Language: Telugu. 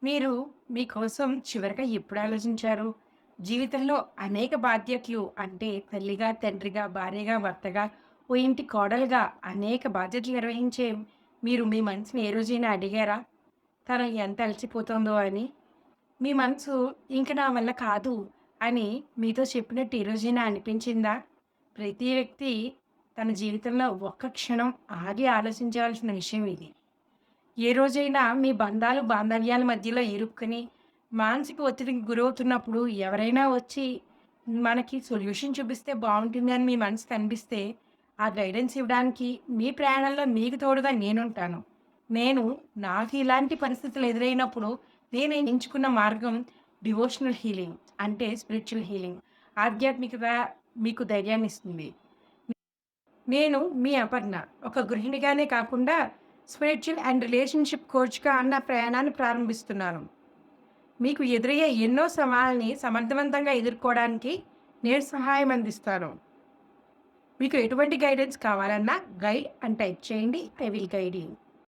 మీరు మీకోసం చివరగా ఎప్పుడు ఆలోచించారు? జీవితంలో అనేక బాధ్యతలు అంటే తల్లిగా, తండ్రిగా, భార్యగా, భర్తగా, ఓ ఇంటి కోడలుగా అనేక బాధ్యతలు నిర్వహించే మీరు మీ మనసుని ఏ రోజైనా అడిగారా? తను ఎంత అలసిపోతుందో అని? మీ మనసు ఇంక నా వల్ల కాదు అని మీతో చెప్పినట్టు ఏ రోజైనా అనిపించిందా? ప్రతి వ్యక్తి తన జీవితంలో ఒక్క క్షణం ఆగి ఆలోచించవలసిన విషయం ఇది. ఏ రోజైనా మీ బంధాలు, బాంధవ్యాల మధ్యలో ఇరుక్కొని, మానసిక ఒత్తిడికి గురవుతున్నప్పుడు ఎవరైనా వచ్చి మనకి సొల్యూషన్ చూపిస్తే బావుంటుందని మీ మనసుకి అనిపిస్తే, ఆ గైడెన్స్ ఇవ్వడానికి మీ ప్రయాణంలో మీకు తోడుగా నేనుంటాను. నేను నాకు ఇలాంటి పరిస్థితులు ఎదురైనప్పుడు నేను ఎంచుకున్న మార్గం డివోషనల్ హీలింగ్ అంటే స్పిరిచ్యువల్ హీలింగ్. ఆధ్యాత్మికత మీకు ధైర్యాన్నిస్తుంది. నేను మీ అపర్ణ. ఒక గృహిణిగానే కాకుండా స్పిరిచ్యువల్ అండ్ రిలేషన్‌షిప్ కోచ్‌గా నా ప్రయాణాన్ని ప్రారంభిస్తున్నాను. మీకు ఎదురయ్యే ఎన్నో సవాల్ని సమర్థవంతంగా ఎదుర్కోవడానికి నేను సహాయం అందిస్తాను. మీకు ఎటువంటి గైడెన్స్ కావాలన్నా గైడ్ అని టైప్ చేయండి. I will guide you.